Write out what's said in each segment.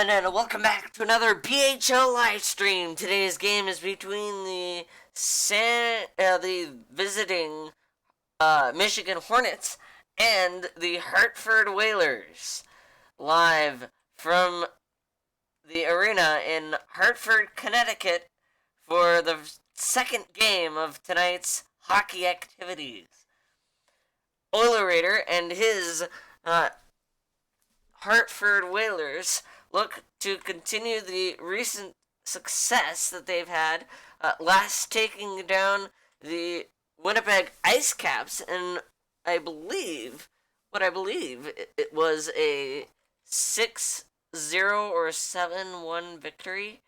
everyone, and welcome back to another BHL live stream. Today's game is between the visiting Michigan Hornets and the Hartford Whalers, live from the arena in Hartford, Connecticut, for the second game of tonight's hockey activities. Oilerator and his Hartford Whalers look to continue the recent success that they've had, last taking down the Winnipeg Ice Caps, and I believe it was a 6-0 or 7-1 victory.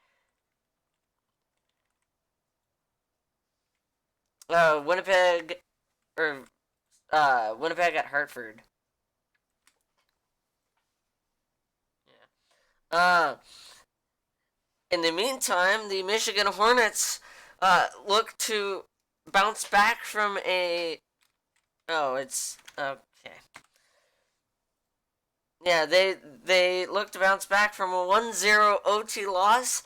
Winnipeg at Hartford. In the meantime, the Michigan Hornets look to bounce back from a... Oh, it's... Okay. Yeah, they look to bounce back from a 1-0 OT loss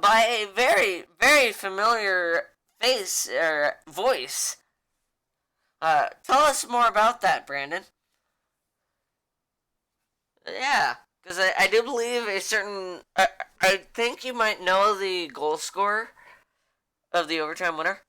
by a very, very familiar face or voice. Tell us more about that, Brandon. Yeah. Because I do believe a certain... I think you might know the goal scorer of the overtime winner.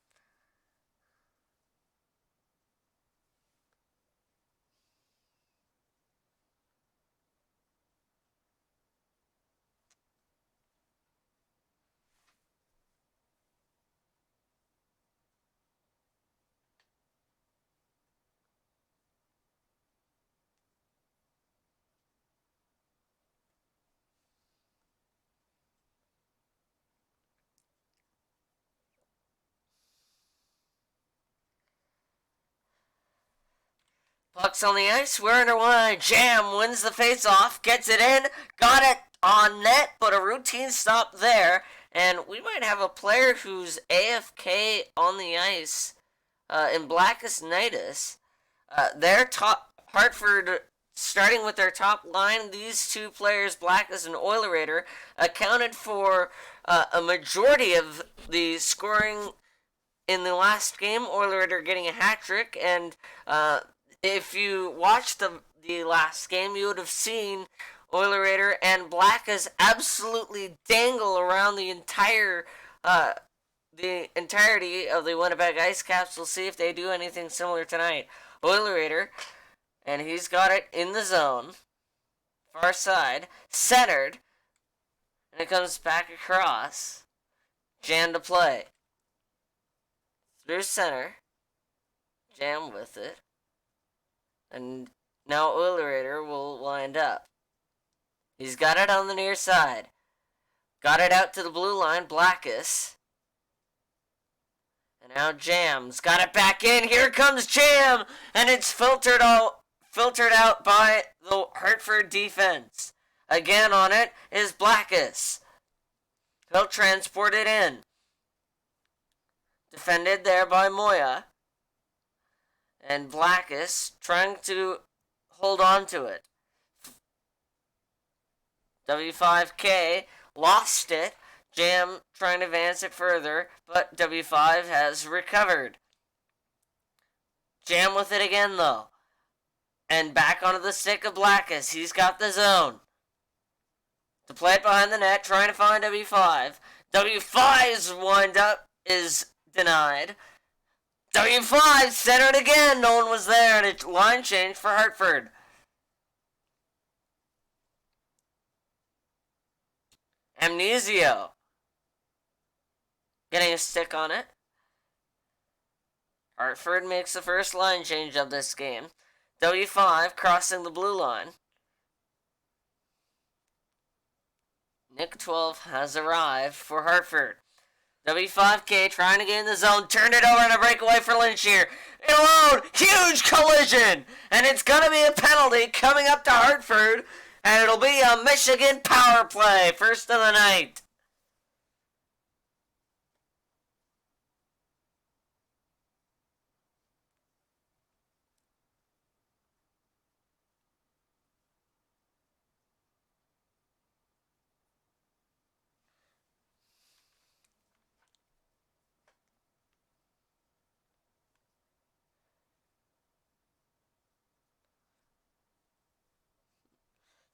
Puck's on the ice, we're underway. Jam wins the face-off, gets it in, got it on net, but a routine stop there. And we might have a player who's AFK on the ice in Blackest Nightus. Their top Hartford, starting with their top line, these two players, Blackest and Oilerator, accounted for a majority of the scoring in the last game. Oilerator getting a hat trick, and if you watched the last game, you would have seen Oilerator and Blackest absolutely dangle around the entirety of the Winnipeg Ice Caps. We'll see if they do anything similar tonight. Oilerator, and he's got it in the zone, far side, centered, and it comes back across. Jam to play. Through center. Jam with it. And now Oilerator will wind up. He's got it on the near side. Got it out to the blue line, Blackest. And now Jam's got it back in. Here comes Jam! And it's filtered out by the Hartford defense. Again on it is Blackest. He'll transport it in. Defended there by Moya. And Blackest trying to hold on to it. W5K lost it. Jam trying to advance it further, but W5 has recovered. Jam with it again, though. And back onto the stick of Blackest. He's got the zone. To play it behind the net, trying to find W5. W5's wind up is denied. W5 centered again. No one was there, and a line change for Hartford. Amnesio getting a stick on it. Hartford makes the first line change of this game. W5 crossing the blue line. Nick 12 has arrived for Hartford. W5K trying to get in the zone. Turned it over and a breakaway for Lynch here. Alone! Huge collision! And it's going to be a penalty coming up to Hartford. And it'll be a Michigan power play. First of the night.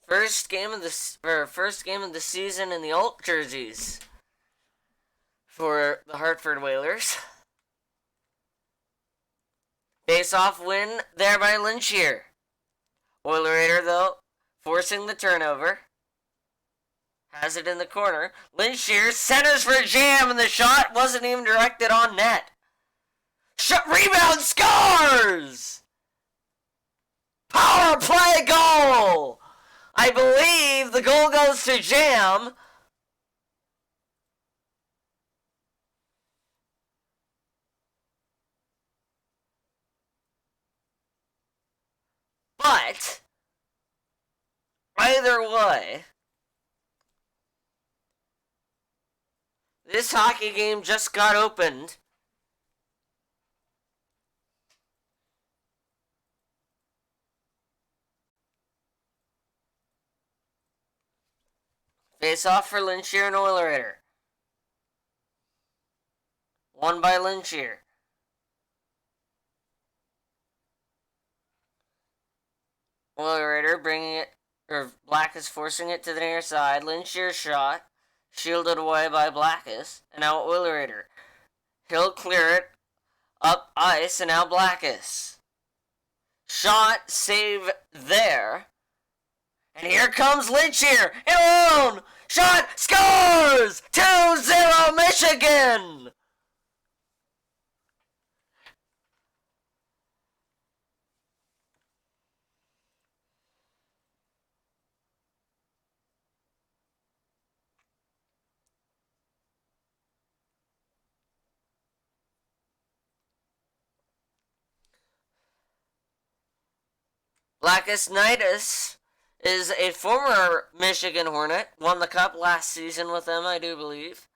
first game of the season in the alt jerseys for the Hartford Whalers. Face-off win there by Lynchier. Oilerator, though, forcing the turnover. Has it in the corner. Lynchier centers for Jam, and the shot wasn't even directed on net. Rebound, scores! Power play goal! I believe the goal goes to Jam. But either way, this hockey game just got opened. Face off for Lynchier and Oilerator. Won by Lynchier. Oilerator bringing it, or Blackus forcing it to the near side. Lynchier's shot, shielded away by Blackus, and now Oilerator. He'll clear it up ice, and now Blackus. Shot, save there. And here comes Lynchier, in alone! Shot, scores! 2-0 Michigan! Blackus Knightus is a former Michigan Hornet. Won the cup last season with them, I do believe.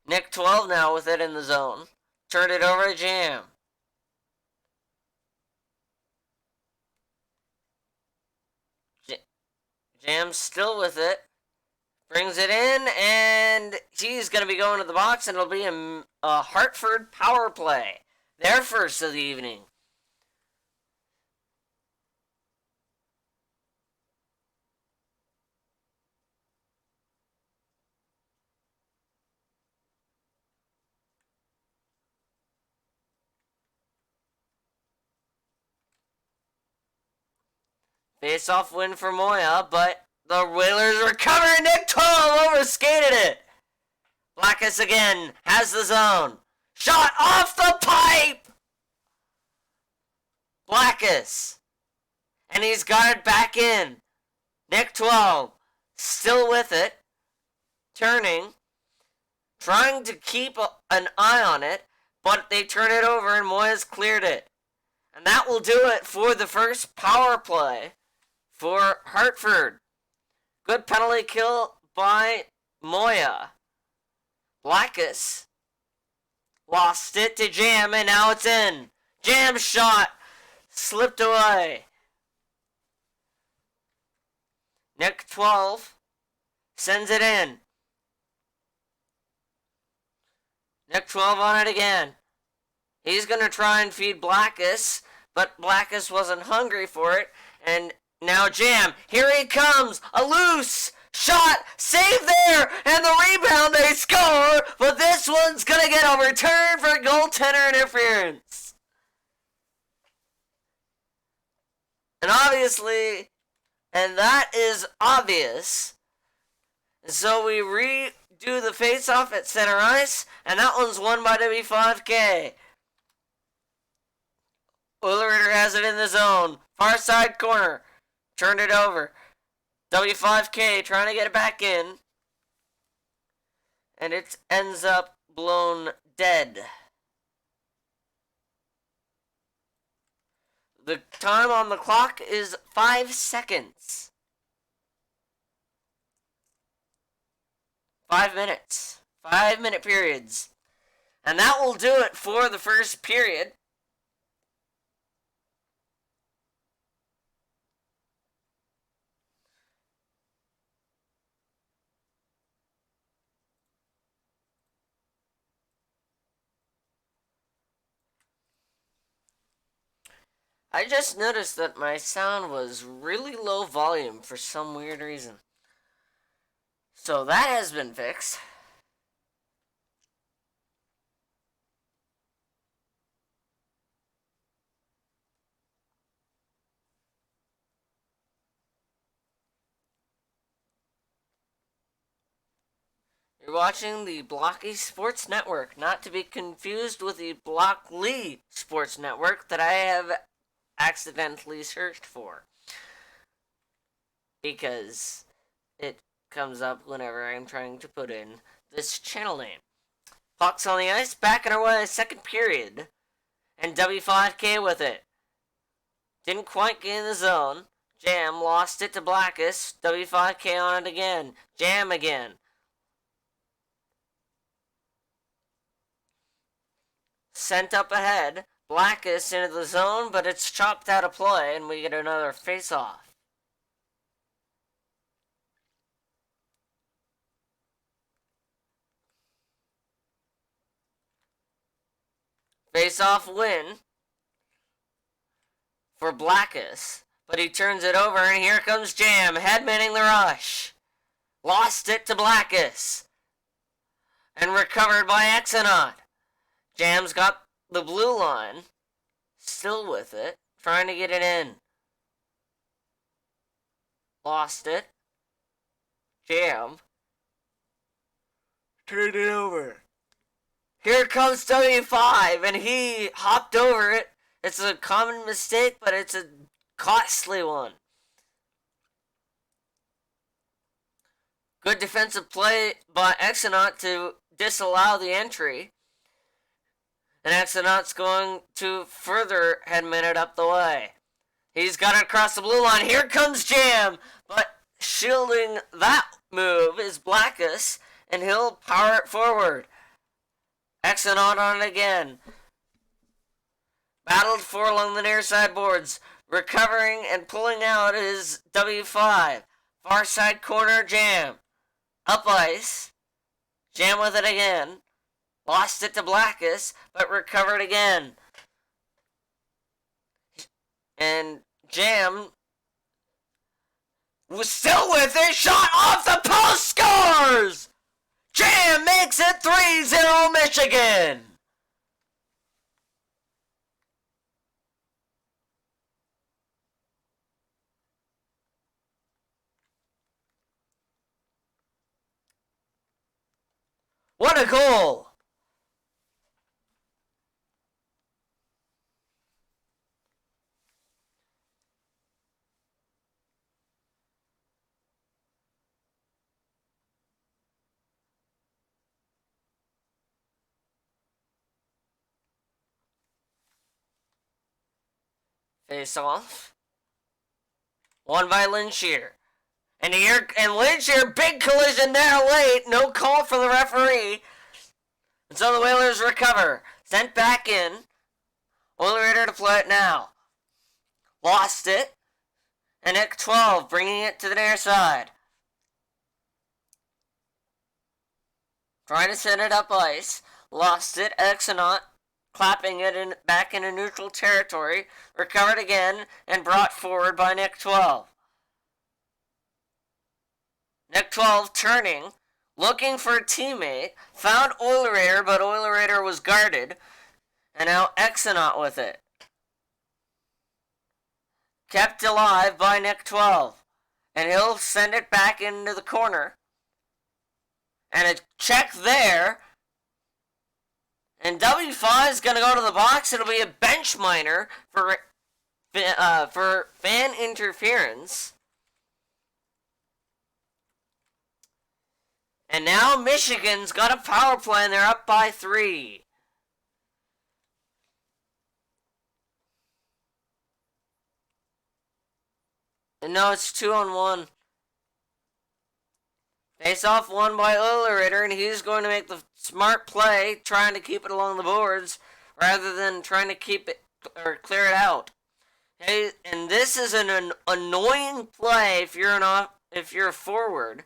Nick 12 now with it in the zone. Turned it over to Jam. Jam's still with it. Brings it in, and he's going to be going to the box, and it'll be a Hartford power play. Their first of the evening. Face-off win for Moya, but the Whalers recover. Nick 12 overskated it. Blackus again has the zone. Shot off the pipe. Blackus. And he's got it back in. Nick 12 still with it. Turning. Trying to keep an eye on it, but they turn it over and Moya's cleared it. And that will do it for the first power play for Hartford. Good penalty kill by Moya. Blackus lost it to Jam, and now it's in. Jam shot slipped away. Nick 12 sends it in. Nick 12 on it again. He's going to try and feed Blackus, but Blackus wasn't hungry for it, and now Jam, here he comes, a loose shot, save there, and the rebound, they score, but this one's going to get overturned for goaltender interference. And that is obvious. So we redo the face-off at center ice, and that one's won by W5K. Oilerator has it in the zone, far side corner. Turned it over. W5K trying to get it back in. And it ends up blown dead. The time on the clock is 5 seconds. 5 minutes. 5-minute periods. And that will do it for the first period. I just noticed that my sound was really low volume for some weird reason. So that has been fixed. You're watching the Blockey Sports Network, not to be confused with the Blockly Sports Network that I have accidentally searched for. Because it comes up whenever I'm trying to put in this channel name. Puck's on the ice, back in our way, second period. And W5K with it. Didn't quite get in the zone. Jam lost it to Blackus. W5K on it again. Jam again. Sent up ahead. Blackus into the zone, but it's chopped out of play, and we get another face-off. Face-off win for Blackus, but he turns it over, and here comes Jam, headmanning the rush. Lost it to Blackus, and recovered by Exonaut. Jam's got the blue line, still with it, trying to get it in. Lost it. Jam. Turned it over. Here comes W5, and he hopped over it. It's a common mistake, but it's a costly one. Good defensive play by Exonaut to disallow the entry. And Exonaut's going to further headman it up the way. He's got it across the blue line. Here comes Jam, but shielding that move is Blackus, and he'll power it forward. Exonaut on it again. Battled for along the near side boards. Recovering and pulling out is W5. Far side corner, Jam. Up ice. Jam with it again. Lost it to Blackus, but recovered again. And Jam was still with it. Shot off the post, scores! Jam makes it 3-0 Michigan. What a goal! Face off. Won by Linshear. And Linshear, big collision there late. No call for the referee. And so the Whalers recover. Sent back in. Oilerator to play it now. Lost it. And Nick 12 bringing it to the near side. Trying to send it up ice. Lost it. Exonaut clapping it back into neutral territory. Recovered again and brought forward by Nick 12. Nick 12 turning, looking for a teammate, found Oilerator, but Oilerator was guarded, and now Exonaut with it. Kept alive by Nick 12, and he'll send it back into the corner. And a check there, and W5 is going to go to the box. It'll be a bench minor for fan interference. And now Michigan's got a power play, and they're up by 3. And no, it's 2-on-1. Face off won by Oilerator, and he's going to make the smart play, trying to keep it along the boards, rather than trying to keep it or clear it out. Hey, and this is an annoying play if you're a forward.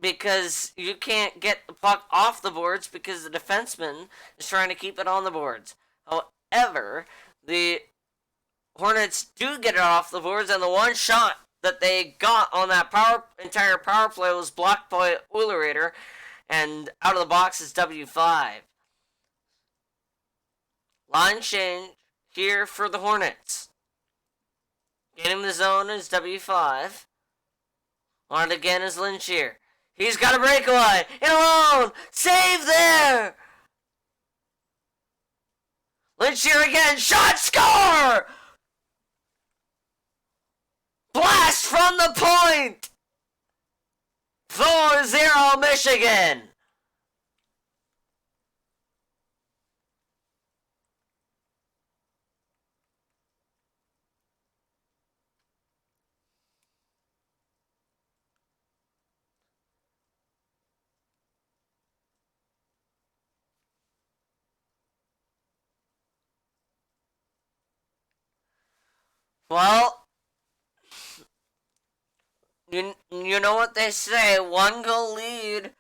Because you can't get the puck off the boards because the defenseman is trying to keep it on the boards. However, the Hornets do get it off the boards, and the one shot that they got on that entire power play was blocked by Oilerator, and out of the box is W5. Line change here for the Hornets. Getting the zone is W5. On it again is Lynchier. He's got a breakaway. In alone. Save there. Lynchier again. Shot. Score. Blast from the point. 4-0 Michigan. Well, you know what they say, 1-goal lead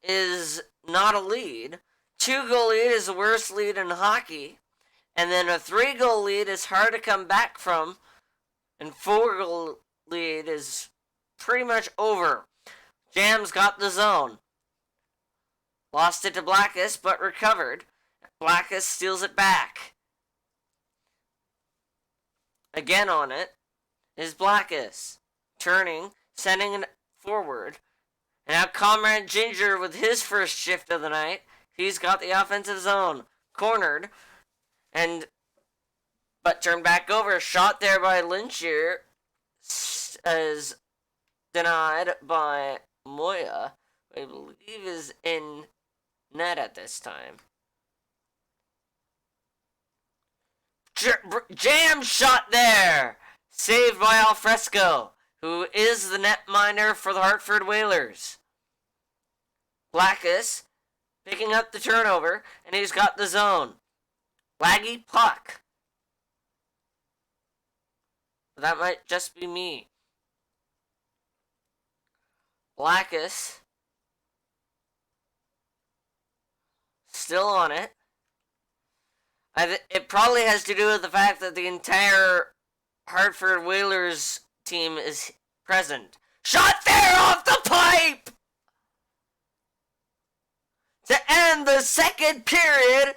is not a lead. 2-goal lead is the worst lead in hockey. And then a 3-goal lead is hard to come back from. And 4-goal lead is pretty much over. Jam's got the zone. Lost it to Blackus, but recovered. Blackus steals it back. Again on it is Blackus. Turning, sending it forward. And now Comrade Ginger with his first shift of the night. He's got the offensive zone. Cornered. But turned back over. Shot there by Lynchier. As denied by Moya. I believe is in net at this time. Jam shot there! Saved by Alfresco, who is the netminder for the Hartford Whalers. Blackus picking up the turnover, and he's got the zone. Laggy puck. That might just be me. Blackus still on it. It probably has to do with the fact that the entire Hartford Whalers team is present. Shot there off the pipe! To end the second period,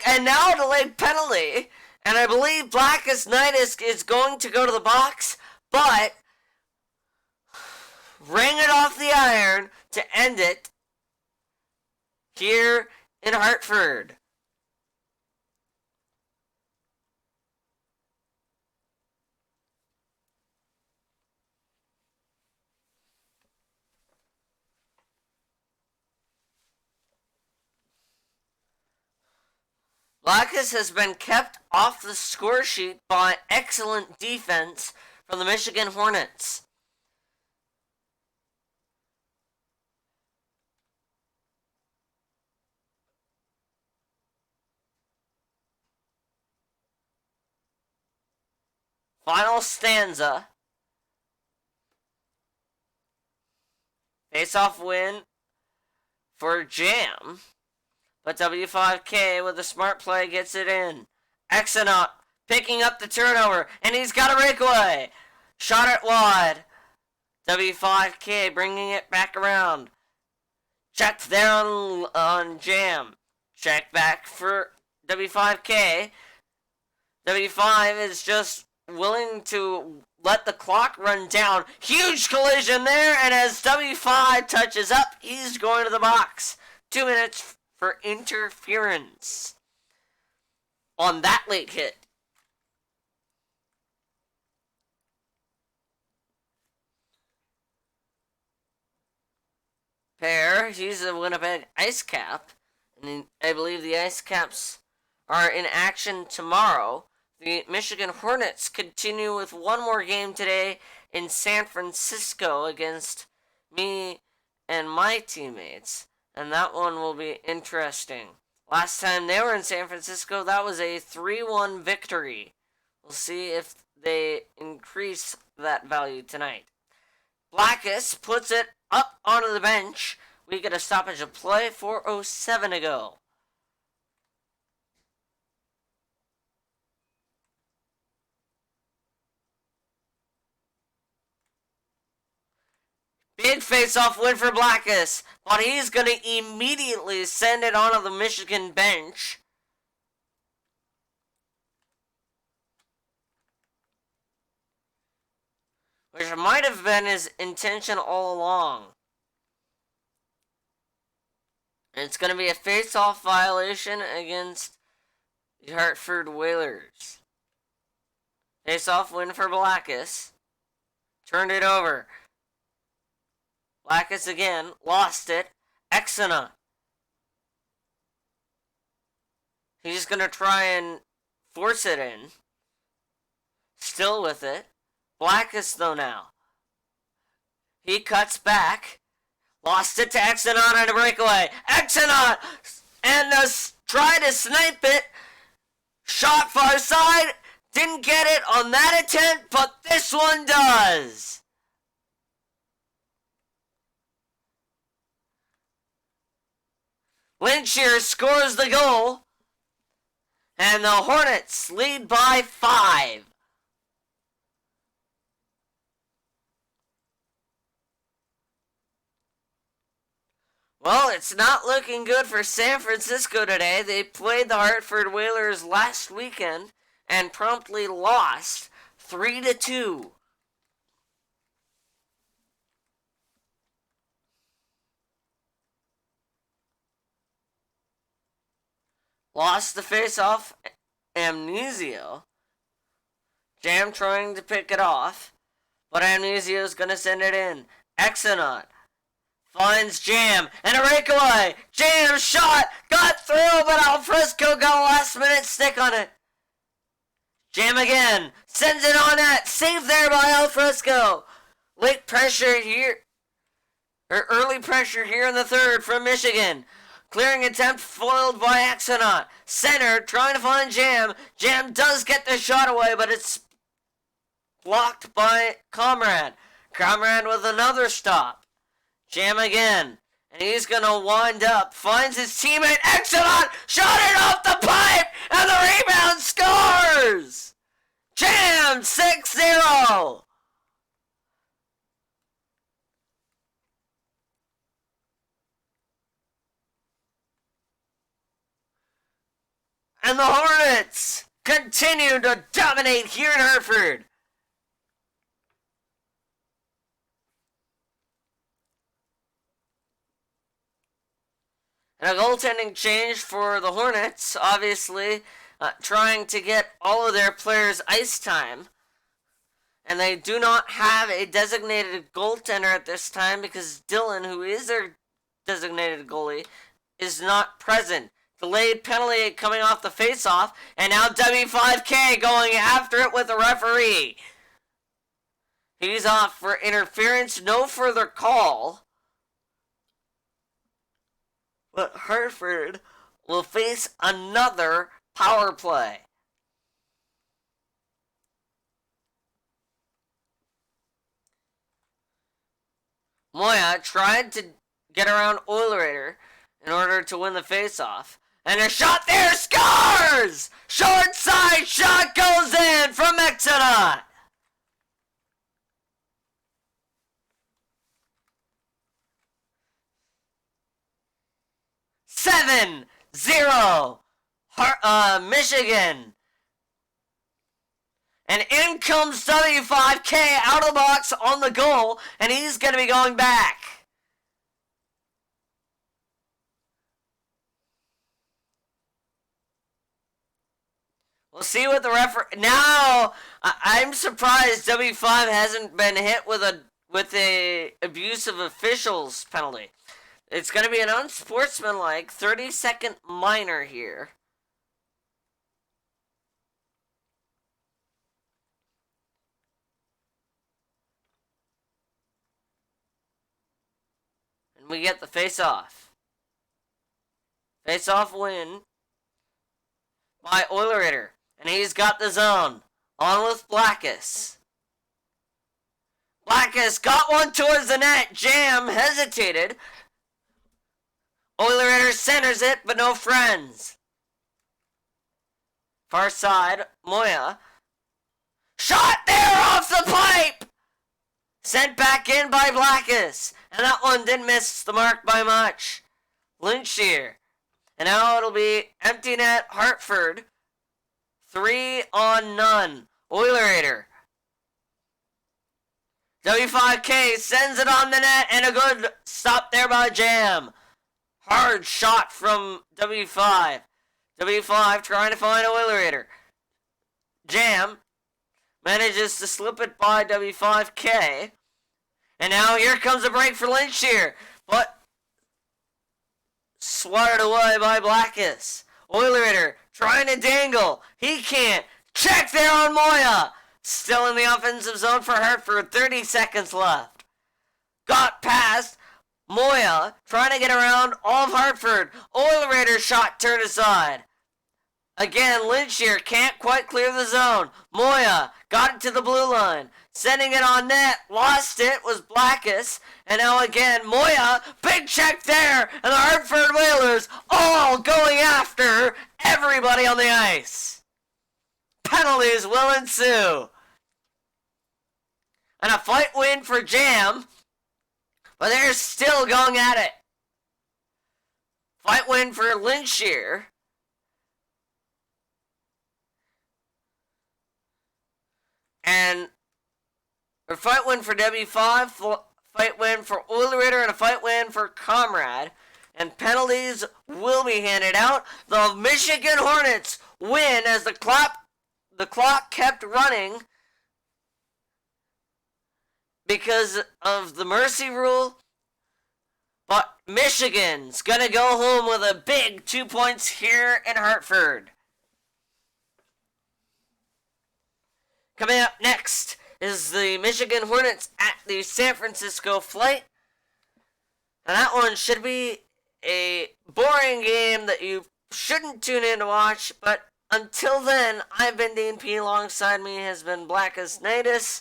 and now a delayed penalty, and I believe Blackus Knightis is going to go to the box, but ring it off the iron to end it here in Hartford. Blackus has been kept off the score sheet by excellent defense from the Michigan Hornets. Final stanza. Face-off win for Jam. But W5K with a smart play gets it in. Exonaut picking up the turnover, and he's got a breakaway. Shot it wide. W5K bringing it back around. Checked there on Jam. Check back for W5K. W5 is just willing to let the clock run down. Huge collision there, and as W5 touches up, he's going to the box. 2 minutes for interference on that late hit. Pair, he's a Winnipeg Ice Cap, and I believe the Ice Caps are in action tomorrow. The Michigan Hornets continue with one more game today in San Francisco against me and my teammates. And that one will be interesting. Last time they were in San Francisco, that was a 3-1 victory. We'll see if they increase that value tonight. Blackus puts it up onto the bench. We get a stoppage of play, 4:07 to go. Big face-off win for Blackus, but he's going to immediately send it onto the Michigan bench. Which might have been his intention all along. And it's going to be a face-off violation against the Hartford Whalers. Face-off win for Blackus. Turned it over. Blackus again. Lost it. Exena. He's going to try and force it in. Still with it. Blackus though now. He cuts back. Lost it to Exenon on a breakaway. Exenon! And tried to snipe it. Shot far side. Didn't get it on that attempt, but this one does. Lynchier scores the goal. And the Hornets lead by 5. Well, it's not looking good for San Francisco today. They played the Hartford Whalers last weekend and promptly lost 3-2. Lost the face-off. Amnesio. Jam trying to pick it off, but Amnesio's going to send it in. Exonaut finds Jam, and a breakaway. Jam shot, got through, but Alfresco got a last-minute stick on it. Jam again, sends it on net, saved there by Alfresco. Late pressure here, or early pressure here in the third from Michigan. Clearing attempt foiled by Exonaut. Center trying to find Jam. Jam does get the shot away, but it's blocked by Comrade. Comrade with another stop. Jam again. And he's going to wind up. Finds his teammate. Exonaut shot it off the pipe. And the rebound scores. Jam 6-0. And the Hornets continue to dominate here in Hartford. And a goaltending change for the Hornets, obviously trying to get all of their players ice time. And they do not have a designated goaltender at this time because Dylan, who is their designated goalie, is not present. Delayed penalty coming off the face-off, and now W5K going after it with the referee. He's off for interference, no further call. But Hartford will face another power play. Moya tried to get around Oilerator in order to win the face-off. And a shot there, scores! Short side shot goes in from Exeter. Seven, 0, Michigan. And in comes W5K out of the box on the goal, and he's going to be going back. We'll see what the referee. Now, I'm surprised W5 hasn't been hit with a abuse of officials penalty. It's going to be an unsportsmanlike 30-second minor here. And we get the face-off. Face-off win by Oilerator. And he's got the zone. On with Blackus. Blackus got one towards the net. Jam hesitated. Oilerator centers it, but no friends. Far side, Moya. Shot there off the pipe! Sent back in by Blackus. And that one didn't miss the mark by much. Lynch here. And now it'll be empty net Hartford. 3-on-none. Oilerator. W5K sends it on the net and a good stop there by Jam. Hard shot from W5. W5 trying to find Oilerator. Jam manages to slip it by W5K. And now here comes a break for Lynch here. But swatted away by Blackus. Oilerator trying to dangle. He can't. Check there on Moya. Still in the offensive zone for Hartford. 30 seconds left. Got past. Moya trying to get around all of Hartford. Oilerator shot turned aside. Again, Lynch here can't quite clear the zone. Moya got it to the blue line. Sending it on net. Lost it was Blackus. And now again, Moya. Big check there. And the Hartford Whalers all going after everybody on the ice. Penalties will ensue. And a fight win for Jam. But they're still going at it. Fight win for Lynch here. And a fight win for W5, fight win for Oilerator, and a fight win for Comrade. And penalties will be handed out. The Michigan Hornets win as the clock kept running because of the mercy rule. But Michigan's going to go home with a big 2 points here in Hartford. Coming up next is the Michigan Hornets at the San Francisco Flight. And that one should be a boring game that you shouldn't tune in to watch. But until then, I've been Dean P. Alongside me has been Blackus Natus.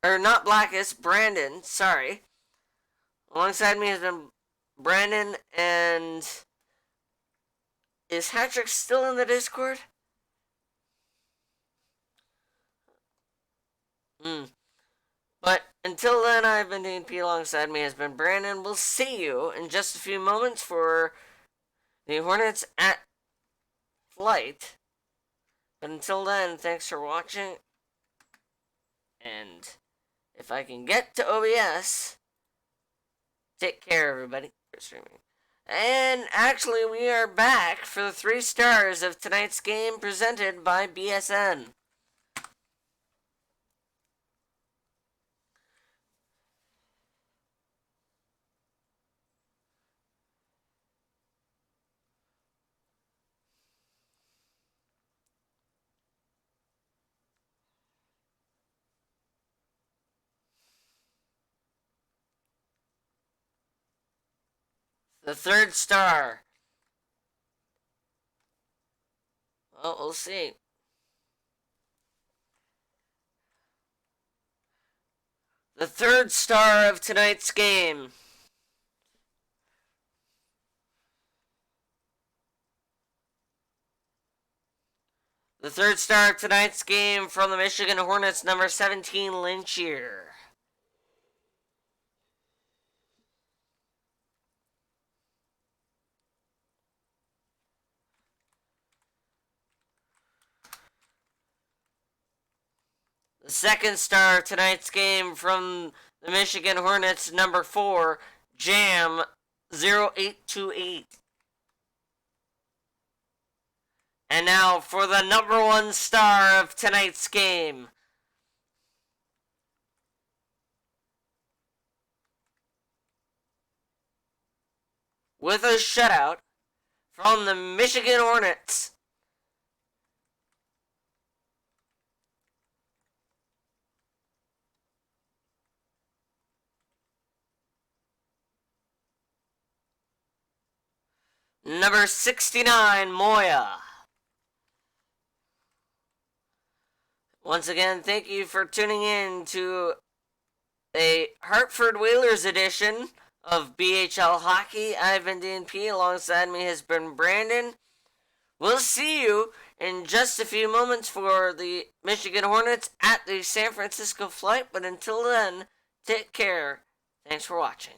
Or not Blackus, Brandon, sorry. Alongside me has been Brandon, and is Hatrick still in the Discord? But until then, I've been Dean P. Alongside me has been Brandon. We'll see you in just a few moments for the Hornets at Flight. But until then, thanks for watching. And if I can get to OBS, take care, everybody, for streaming. And actually, we are back for the 3 stars of tonight's game presented by BSN. The 3rd star. Well, we'll see. The 3rd star of tonight's game. The 3rd star of tonight's game from the Michigan Hornets, number 17, Lynchier. The 2nd star of tonight's game from the Michigan Hornets, number 4, Jam 0828. And now for the number 1 star of tonight's game. With a shutout from the Michigan Hornets. Number 69, Moya. Once again, thank you for tuning in to a Hartford Whalers edition of BHL Hockey. I've been DNP. Alongside me has been Brandon. We'll see you in just a few moments for the Michigan Hornets at the San Francisco flight. But until then, take care. Thanks for watching.